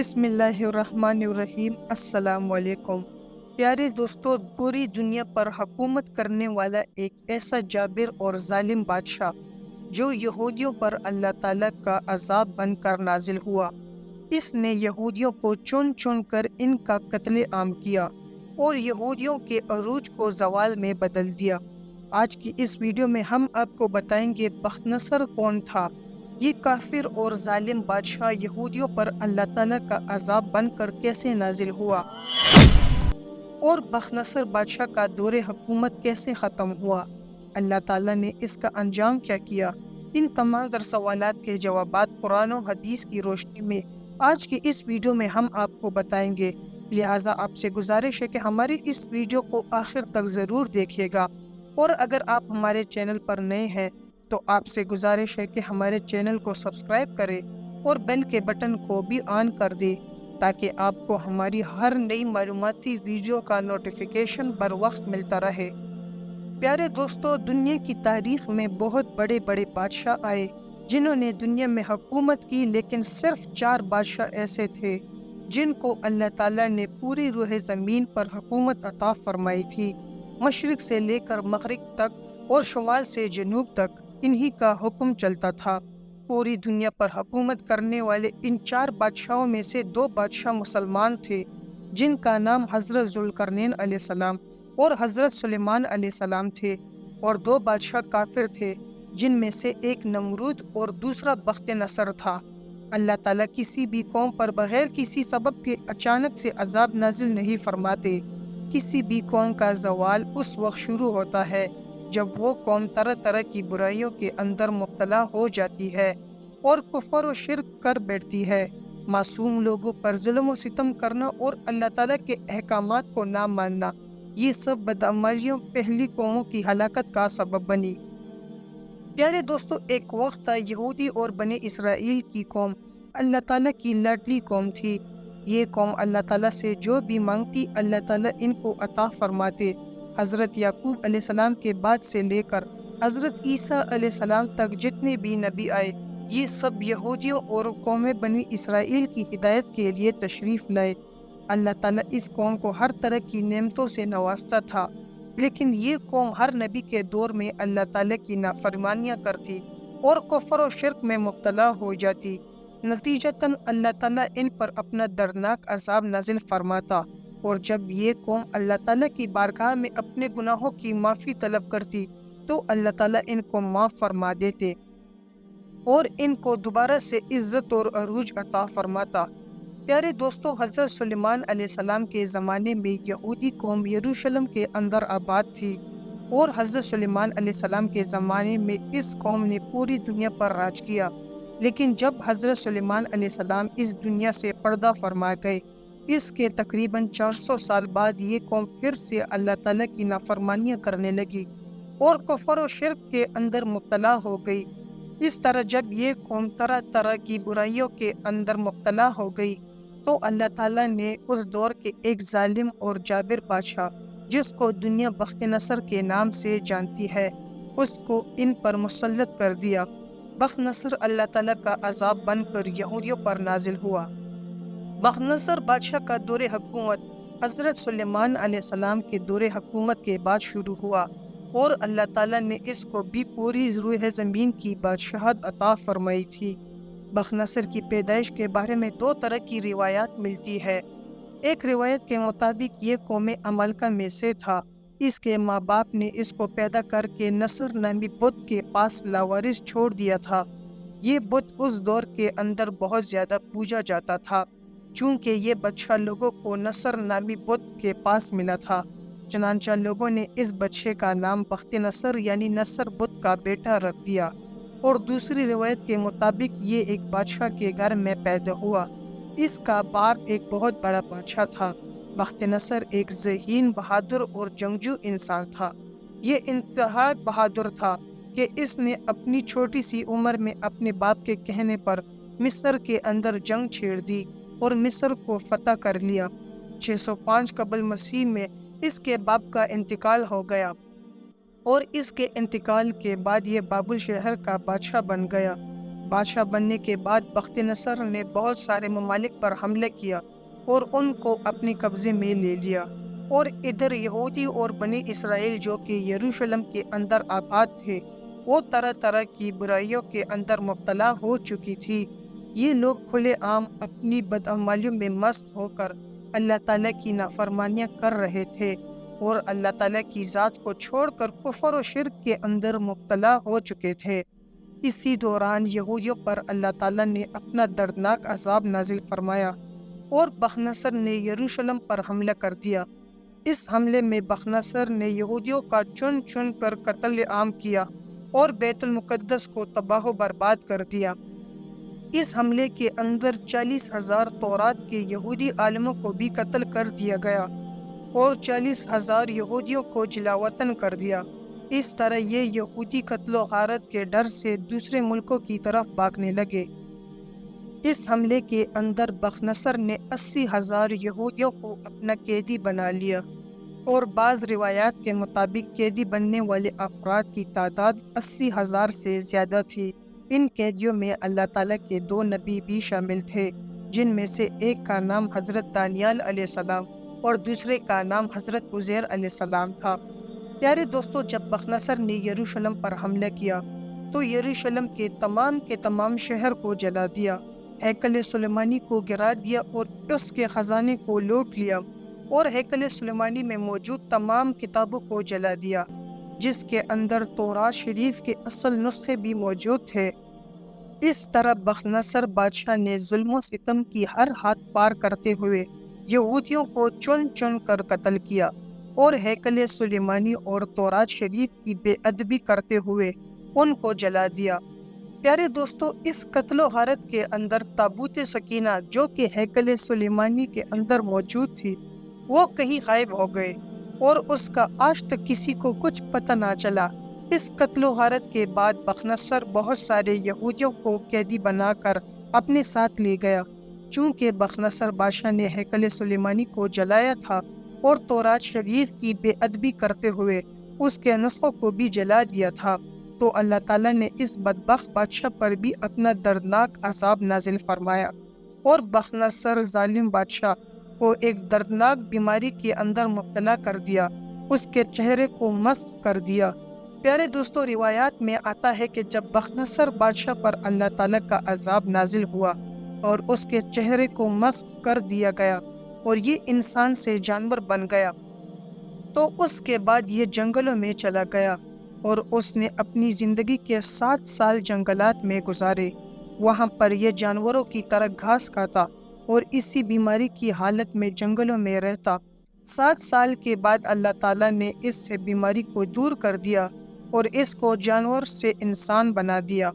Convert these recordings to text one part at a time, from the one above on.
بسم اللہ الرحمن الرحیم۔ السلام علیکم پیارے دوستو، پوری دنیا پر حکومت کرنے والا ایک ایسا جابر اور ظالم بادشاہ جو یہودیوں پر اللہ تعالیٰ کا عذاب بن کر نازل ہوا۔ اس نے یہودیوں کو چن چن کر ان کا قتل عام کیا اور یہودیوں کے عروج کو زوال میں بدل دیا۔ آج کی اس ویڈیو میں ہم آپ کو بتائیں گے بخت نصر کون تھا۔ یہ کافر اور ظالم بادشاہ یہودیوں پر اللہ تعالیٰ کا عذاب بن کر کیسے نازل ہوا اور بخت نصر بادشاہ کا دور حکومت کیسے ختم ہوا، اللہ تعالیٰ نے اس کا انجام کیا کیا۔ ان تمام در سوالات کے جوابات قرآن و حدیث کی روشنی میں آج کی اس ویڈیو میں ہم آپ کو بتائیں گے، لہٰذا آپ سے گزارش ہے کہ ہماری اس ویڈیو کو آخر تک ضرور دیکھیے گا، اور اگر آپ ہمارے چینل پر نئے ہیں تو آپ سے گزارش ہے کہ ہمارے چینل کو سبسکرائب کریں اور بیل کے بٹن کو بھی آن کر دیں تاکہ آپ کو ہماری ہر نئی معلوماتی ویڈیو کا نوٹیفیکیشن بر وقت ملتا رہے۔ پیارے دوستو، دنیا کی تاریخ میں بہت بڑے بڑے بادشاہ آئے جنہوں نے دنیا میں حکومت کی، لیکن صرف 4 بادشاہ ایسے تھے جن کو اللہ تعالیٰ نے پوری روح زمین پر حکومت عطا فرمائی تھی۔ مشرق سے لے کر مغرب تک اور شمال سے جنوب تک انہی کا حکم چلتا تھا۔ پوری دنیا پر حکومت کرنے والے ان 4 بادشاہوں میں سے 2 بادشاہ مسلمان تھے جن کا نام حضرت ذوالقرنین علیہ السلام اور حضرت سلیمان علیہ السلام تھے، اور 2 بادشاہ کافر تھے جن میں سے ایک نمرود اور دوسرا بخت نصر تھا۔ اللہ تعالیٰ کسی بھی قوم پر بغیر کسی سبب کے اچانک سے عذاب نازل نہیں فرماتے۔ کسی بھی قوم کا زوال اس وقت شروع ہوتا ہے جب وہ قوم طرح طرح کی برائیوں کے اندر مبتلا ہو جاتی ہے اور کفر و شرک کر بیٹھتی ہے۔ معصوم لوگوں پر ظلم و ستم کرنا اور اللہ تعالیٰ کے احکامات کو نہ ماننا، یہ سب بدعمالیوں پہلی قوموں کی ہلاکت کا سبب بنی۔ پیارے دوستو، ایک وقت تھا یہودی اور بنی اسرائیل کی قوم اللہ تعالیٰ کی لاڈلی قوم تھی۔ یہ قوم اللہ تعالیٰ سے جو بھی مانگتی اللہ تعالیٰ ان کو عطا فرماتے۔ حضرت یعقوب علیہ السلام کے بعد سے لے کر حضرت عیسیٰ علیہ السلام تک جتنے بھی نبی آئے، یہ سب یہودیوں اور قوم بنی اسرائیل کی ہدایت کے لیے تشریف لائے۔ اللہ تعالیٰ اس قوم کو ہر طرح کی نعمتوں سے نوازتا تھا، لیکن یہ قوم ہر نبی کے دور میں اللہ تعالیٰ کی نافرمانیاں کرتی اور کفر و شرک میں مبتلا ہو جاتی۔ نتیجتاً اللہ تعالیٰ ان پر اپنا دردناک عذاب نازل فرماتا، اور جب یہ قوم اللہ تعالیٰ کی بارگاہ میں اپنے گناہوں کی معافی طلب کرتی تو اللہ تعالیٰ ان کو معاف فرما دیتے اور ان کو دوبارہ سے عزت اور عروج عطا فرماتا۔ پیارے دوستو، حضرت سلیمان علیہ السلام کے زمانے میں یہودی قوم یروشلم کے اندر آباد تھی، اور حضرت سلیمان علیہ السلام کے زمانے میں اس قوم نے پوری دنیا پر راج کیا۔ لیکن جب حضرت سلیمان علیہ السلام اس دنیا سے پردہ فرما گئے، اس کے تقریباً 400 سال بعد یہ قوم پھر سے اللہ تعالیٰ کی نافرمانیاں کرنے لگی اور کفر و شرک کے اندر مبتلا ہو گئی۔ اس طرح جب یہ قوم طرح طرح کی برائیوں کے اندر مبتلا ہو گئی تو اللہ تعالیٰ نے اس دور کے ایک ظالم اور جابر بادشاہ، جس کو دنیا بخت نصر کے نام سے جانتی ہے، اس کو ان پر مسلط کر دیا۔ بخت نصر اللہ تعالیٰ کا عذاب بن کر یہودیوں پر نازل ہوا۔ بخت نصر بادشاہ کا دور حکومت حضرت سلیمان علیہ السلام کے دور حکومت کے بعد شروع ہوا، اور اللہ تعالیٰ نے اس کو بھی پوری روح زمین کی بادشاہت عطا فرمائی تھی۔ بخت نصر کی پیدائش کے بارے میں 2 طرح کی روایات ملتی ہے۔ ایک روایت کے مطابق یہ قوم عمالقہ میں سے تھا۔ اس کے ماں باپ نے اس کو پیدا کر کے نصر نامی بت کے پاس لاوارث چھوڑ دیا تھا۔ یہ بت اس دور کے اندر بہت زیادہ پوجا جاتا تھا، چونکہ یہ بچہ لوگوں کو نصر نامی بت کے پاس ملا تھا، چنانچہ لوگوں نے اس بچے کا نام بخت نصر یعنی نصر بت کا بیٹا رکھ دیا۔ اور دوسری روایت کے مطابق یہ ایک بادشاہ کے گھر میں پیدا ہوا۔ اس کا باپ ایک بہت بڑا بادشاہ تھا۔ بخت نصر ایک ذہین، بہادر اور جنگجو انسان تھا۔ یہ انتہا بہادر تھا کہ اس نے اپنی چھوٹی سی عمر میں اپنے باپ کے کہنے پر مصر کے اندر جنگ چھیڑ دی اور مصر کو فتح کر لیا۔ 605 قبل مسیح میں اس کے باپ کا انتقال ہو گیا، اور اس کے انتقال کے بعد یہ بابل شہر کا بادشاہ بن گیا۔ بادشاہ بننے کے بعد بخت نصر نے بہت سارے ممالک پر حملہ کیا اور ان کو اپنے قبضے میں لے لیا، اور ادھر یہودی اور بنی اسرائیل جو کہ یروشلم کے اندر آباد تھے، وہ طرح طرح کی برائیوں کے اندر مبتلا ہو چکی تھی۔ یہ لوگ کھلے عام اپنی بدعمالیوں میں مست ہو کر اللہ تعالیٰ کی نافرمانیاں کر رہے تھے، اور اللہ تعالیٰ کی ذات کو چھوڑ کر کفر و شرک کے اندر مبتلا ہو چکے تھے۔ اسی دوران یہودیوں پر اللہ تعالیٰ نے اپنا دردناک عذاب نازل فرمایا اور بختنصر نے یروشلم پر حملہ کر دیا۔ اس حملے میں بختنصر نے یہودیوں کا چن چن کر قتل عام کیا اور بیت المقدس کو تباہ و برباد کر دیا۔ اس حملے کے اندر 40,000 تورات کے یہودی عالموں کو بھی قتل کر دیا گیا اور 40,000 یہودیوں کو جلاوطن کر دیا۔ اس طرح یہ یہودی قتل و غارت کے ڈر سے دوسرے ملکوں کی طرف بھاگنے لگے۔ اس حملے کے اندر بختنصر نے 80,000 یہودیوں کو اپنا قیدی بنا لیا، اور بعض روایات کے مطابق قیدی بننے والے افراد کی تعداد 80,000 سے زیادہ تھی۔ ان قیدیوں میں اللہ تعالیٰ کے 2 نبی بھی شامل تھے، جن میں سے ایک کا نام حضرت دانیال علیہ السلام اور دوسرے کا نام حضرت عزیر علیہ السلام تھا۔ پیارے دوستو، جب بختنصر نے یروشلم پر حملہ کیا تو یروشلم کے تمام شہر کو جلا دیا، ہیکل سلیمانی کو گرا دیا اور اس کے خزانے کو لوٹ لیا، اور ہیکل سلیمانی میں موجود تمام کتابوں کو جلا دیا، جس کے اندر تورات شریف کے اصل نسخے بھی موجود تھے۔ اس طرح بختنصر بادشاہ نے ظلم و ستم کی ہر حد پار کرتے ہوئے یہودیوں کو چن چن کر قتل کیا، اور ہیکل سلیمانی اور تورات شریف کی بے ادبی کرتے ہوئے ان کو جلا دیا۔ پیارے دوستو، اس قتل و غارت کے اندر تابوت سکینہ جو کہ ہیکل سلیمانی کے اندر موجود تھی، وہ کہیں غائب ہو گئے اور اس کا آج تک کسی کو کچھ پتہ نہ چلا۔ اس قتل و غارت کے بعد بختنصر بہت سارے یہودیوں کو قیدی بنا کر اپنے ساتھ لے گیا۔ چونکہ بختنصر بادشاہ نے ہیکل سلیمانی کو جلایا تھا اور تورات شریف کی بے ادبی کرتے ہوئے اس کے نسخوں کو بھی جلا دیا تھا، تو اللہ تعالیٰ نے اس بدبخت بادشاہ پر بھی اپنا دردناک عذاب نازل فرمایا، اور بختنصر ظالم بادشاہ کو ایک دردناک بیماری کے اندر مبتلا کر دیا، اس کے چہرے کو مسخ کر دیا۔ پیارے دوستو، روایات میں آتا ہے کہ جب بختنصر بادشاہ پر اللہ تعالیٰ کا عذاب نازل ہوا اور اس کے چہرے کو مسخ کر دیا گیا اور یہ انسان سے جانور بن گیا، تو اس کے بعد یہ جنگلوں میں چلا گیا اور اس نے اپنی زندگی کے 7 سال جنگلات میں گزارے۔ وہاں پر یہ جانوروں کی طرح گھاس کھاتا اور اسی بیماری کی حالت میں جنگلوں میں رہتا۔ 7 سال کے بعد اللہ تعالیٰ نے اس سے بیماری کو دور کر دیا اور اس کو جانور سے انسان بنا دیا۔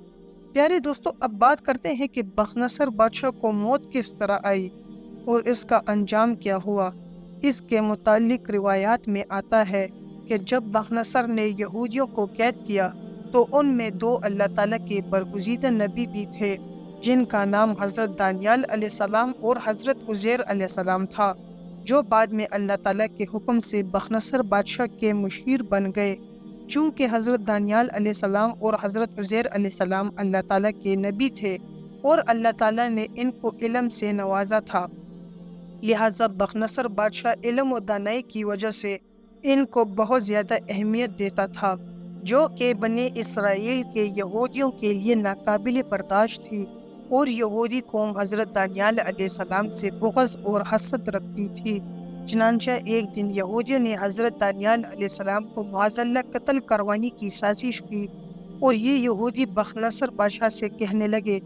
پیارے دوستو، اب بات کرتے ہیں کہ بختنصر بادشاہ کو موت کس طرح آئی اور اس کا انجام کیا ہوا۔ اس کے متعلق روایات میں آتا ہے کہ جب بختنصر نے یہودیوں کو قید کیا تو ان میں 2 اللہ تعالیٰ کے برگزیدہ نبی بھی تھے، جن کا نام حضرت دانیال علیہ السلام اور حضرت عزیر علیہ السلام تھا، جو بعد میں اللہ تعالیٰ کے حکم سے بختنصر بادشاہ کے مشیر بن گئے۔ چونکہ حضرت دانیال علیہ السلام اور حضرت عزیر علیہ السلام اللہ تعالیٰ کے نبی تھے اور اللہ تعالیٰ نے ان کو علم سے نوازا تھا، لہٰذا بختنصر بادشاہ علم و دانائی کی وجہ سے ان کو بہت زیادہ اہمیت دیتا تھا، جو کہ بنی اسرائیل کے یہودیوں کے لیے ناقابل برداشت تھی، اور یہودی قوم حضرت دانیال علیہ السلام سے بغض اور حسد رکھتی تھی۔ چنانچہ ایک دن یہودیوں نے حضرت دانیال علیہ السلام کو معاذ اللہ قتل کروانے کی سازش کی، اور یہ یہودی بختنصر بادشاہ سے کہنے لگے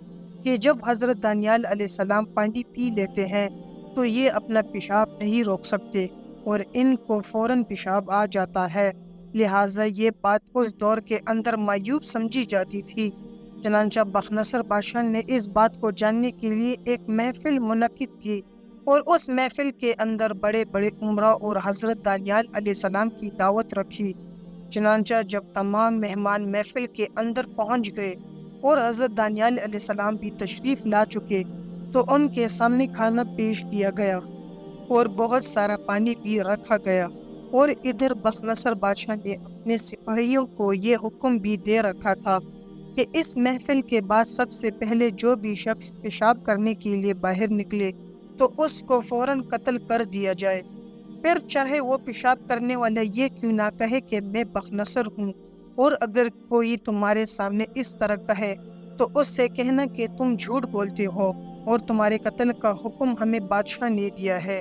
کہ جب حضرت دانیال علیہ السلام پانی پی لیتے ہیں تو یہ اپنا پیشاب نہیں روک سکتے اور ان کو فوراً پیشاب آ جاتا ہے، لہٰذا یہ بات اس دور کے اندر معیوب سمجھی جاتی تھی۔ چنانچہ بختنصر بادشاہ نے اس بات کو جاننے کے لیے ایک محفل منعقد کی، اور اس محفل کے اندر بڑے بڑے عمراء اور حضرت دانیال علیہ السلام کی دعوت رکھی۔ چنانچہ جب تمام مہمان محفل کے اندر پہنچ گئے اور حضرت دانیال علیہ السلام بھی تشریف لا چکے تو ان کے سامنے کھانا پیش کیا گیا اور بہت سارا پانی بھی رکھا گیا، اور ادھر بختنصر بادشاہ نے اپنے سپاہیوں کو یہ حکم بھی دے رکھا تھا کہ اس محفل کے بعد سب سے پہلے جو بھی شخص پیشاب کرنے کے لیے باہر نکلے تو اس کو فوراً قتل کر دیا جائے، پھر چاہے وہ پیشاب کرنے والا یہ کیوں نہ کہے کہ میں بخنصر ہوں، اور اگر کوئی تمہارے سامنے اس طرح کہے تو اس سے کہنا کہ تم جھوٹ بولتے ہو اور تمہارے قتل کا حکم ہمیں بادشاہ نے دیا ہے۔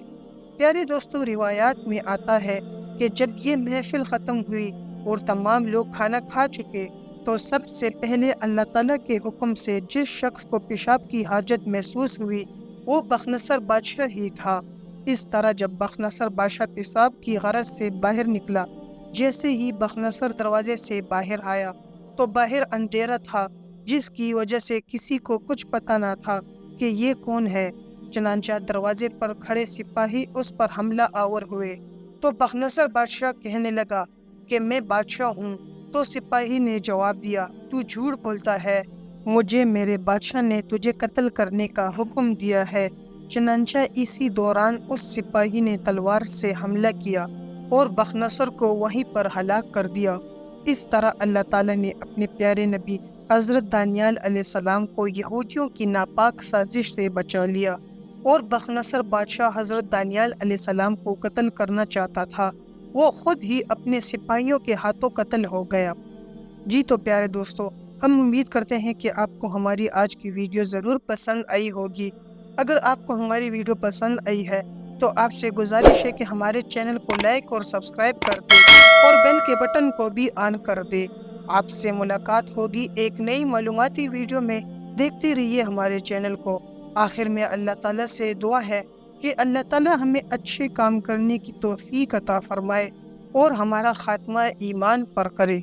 پیارے دوستو، روایات میں آتا ہے کہ جب یہ محفل ختم ہوئی اور تمام لوگ کھانا کھا چکے تو سب سے پہلے اللہ تعالیٰ کے حکم سے جس شخص کو پیشاب کی حاجت محسوس ہوئی وہ بخنصر بادشاہ ہی تھا۔ اس طرح جب بخنصر بادشاہ پیشاب کی غرض سے باہر نکلا، جیسے ہی بخنصر دروازے سے باہر آیا تو باہر اندھیرا تھا، جس کی وجہ سے کسی کو کچھ پتہ نہ تھا کہ یہ کون ہے۔ چنانچہ دروازے پر کھڑے سپاہی اس پر حملہ آور ہوئے تو بخنصر بادشاہ کہنے لگا کہ میں بادشاہ ہوں، تو سپاہی نے جواب دیا، تو جھوٹ بولتا ہے، مجھے میرے بادشاہ نے تجھے قتل کرنے کا حکم دیا ہے۔ چنانچہ اسی دوران اس سپاہی نے تلوار سے حملہ کیا اور بخنصر کو وہیں پر ہلاک کر دیا۔ اس طرح اللہ تعالیٰ نے اپنے پیارے نبی حضرت دانیال علیہ السلام کو یہودیوں کی ناپاک سازش سے بچا لیا، اور بخنصر بادشاہ حضرت دانیال علیہ السلام کو قتل کرنا چاہتا تھا، وہ خود ہی اپنے سپاہیوں کے ہاتھوں قتل ہو گیا۔ جی تو پیارے دوستو، ہم امید کرتے ہیں کہ آپ کو ہماری آج کی ویڈیو ضرور پسند آئی ہوگی۔ اگر آپ کو ہماری ویڈیو پسند آئی ہے تو آپ سے گزارش ہے کہ ہمارے چینل کو لائک اور سبسکرائب کر دیں اور بیل کے بٹن کو بھی آن کر دیں۔ آپ سے ملاقات ہوگی ایک نئی معلوماتی ویڈیو میں۔ دیکھتے رہیے ہمارے چینل کو۔ آخر میں اللہ تعالیٰ سے دعا ہے کہ اللہ تعالیٰ ہمیں اچھے کام کرنے کی توفیق عطا فرمائے اور ہمارا خاتمہ ایمان پر کرے۔